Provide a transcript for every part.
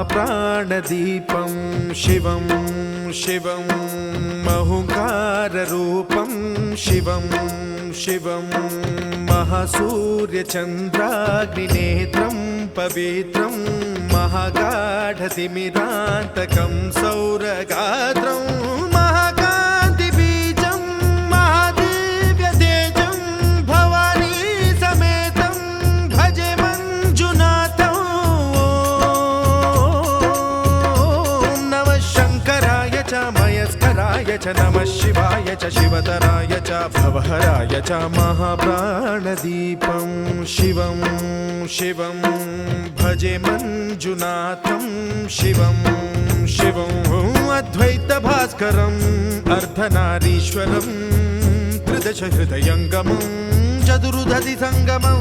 महाप्राणदीपं शिवं शिवं महुङ्काररूपं शिवं शिवं महासूर्यचन्द्राग्निनेत्रं पवित्रं महागाढतिमिरान्तकं सौरगात्रं महाकान्तिबीजं महादिव्यतेजं भवानी समेतं भजे मञ्जुनाथं। ॐ नमः शङ्कराय च मयस्कराय च नमः शिवाय च शिवतराय च भवहराय च महाप्राणदीपं शिवं शिवं भजे मञ्जुनाथं शिवं शिवं अद्वैतभास्करम् अर्धनारीश्वरं त्रिदशहृदयङ्गमं चतुर्दधिसङ्गमं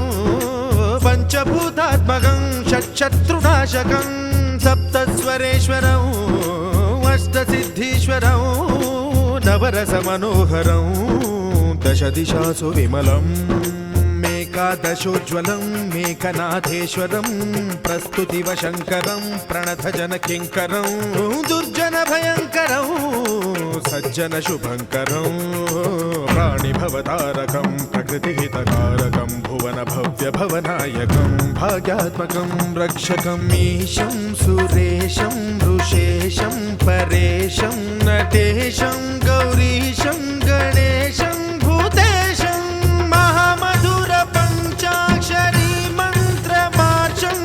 पञ्चभूतात्मकं षट्शत्रुनाशकं सप्तस्वरेश्वरं अष्टसिद्धीश्वरं नवरसमनोहरं दशदिशासु विमलम् एकादशोज्ज्वलं मेघनाथेश्वरं प्रस्तुतिवशङ्करं प्रणतजनकिङ्करं दुर्जनभयङ्करं सज्जनशुभङ्करं प्राणिभवतारकं प्रकृतिहितकारकं भुवनभव्यभवनायकं भाग्यात्मकं रक्षकं ईशं सुरेशं ऋषेशं परेशं नटेशं गौरीशं गणेशं भूतेशं महामधुरपञ्चाक्षरी मन्त्रमार्चं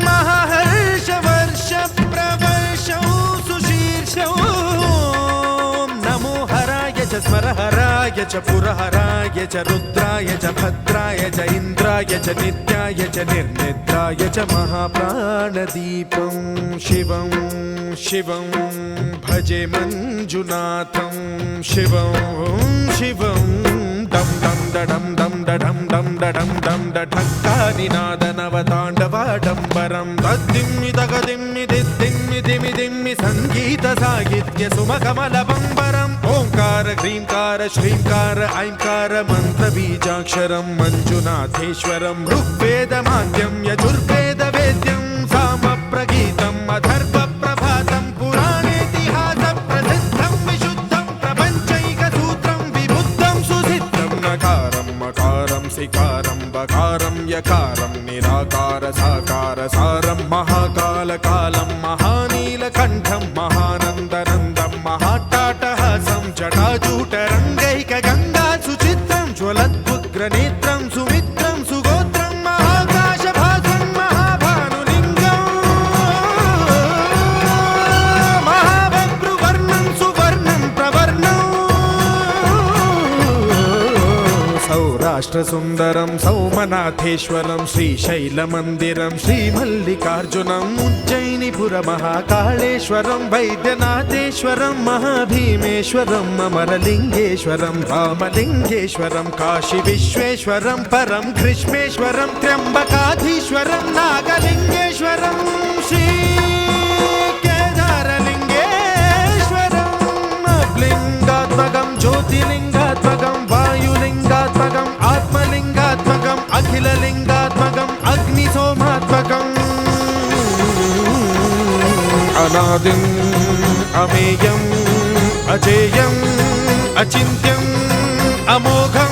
महाहर्षवर्षप्रवर्षं सुशीर्षं। नमो हराय च स्मरहराय च पुरहराय च रुद्राय च भद्राय च इन्द्राय च नित्याय च निर्निद्राय च महाप्राणदीपं शिवं शिवं भजे मञ्जुनाथं शिवं शिवं डं डं डडं डं डडं डं डडं डं डठक्कानिनादनवताण्डवाडम्बरं तद्दिम्मि तगदिम्मि दिद्दिम्मि दिमि दिम्मि सङ्गीतसाहित्य सुमकमलबम्बरम् ओङ्कार ह्रीङ्कार श्रीङ्कार ऐङ्कार मन्त्रबीजाक्षरं मञ्जुनाथेश्वरं ऋग्वेदमाद्यं यजुर्वेदवेद्यं सामप्रगीतम् अथर्वप्रभातं पुराणेतिहासप्रसिद्धं विशुद्धं प्रपञ्चैकसूत्रं विबुद्धं सुसिद्धं नकारं मकारं सिकारं बकारं यकारं निराकार साकार सारं महाकालकालं महानीलकण्ठं महानन्दनन्दं महाट्टाटहासं जटाजूटरङ्गैकगङ्गा सुचित्रं ज्वलद्वुग्रनेत्रं सुमित्रं सुगोत्रं महाकाशभासं महाभानुलिङ्गं महाबभ्रुवर्णं सुवर्णं प्रवर्णं सौराष्ट्रसुन्दरं सौमनाथेश्वरं श्रीशैलमन्दिरं श्रीमल्लिकार्जुनम् उज्जयिनीपुरमहाकाळेश्वरं वैद्यनाथेश्वरं महाभीमेश्वरं अमरलिङ्गेश्वरं रामलिङ्गेश्वरं काशीविश्वेश्वरं परं कृष्णेश्वरं त्र्यम्बकाधीश्वरं नागलिङ्गेश्वरं श्रीकेदारलिङ्गेश्वरम् लिङ्गात्मकं ज्योतिलिङ्गात्मकं वायुलिङ्गात्मकम् आत्मलिङ्गात्मकम् अखिललिङ्गात्मकम् अग्निसोमात्मकम् अनादिम् अमेयम् अजेयम् अचिन्त्यम् अमोघम्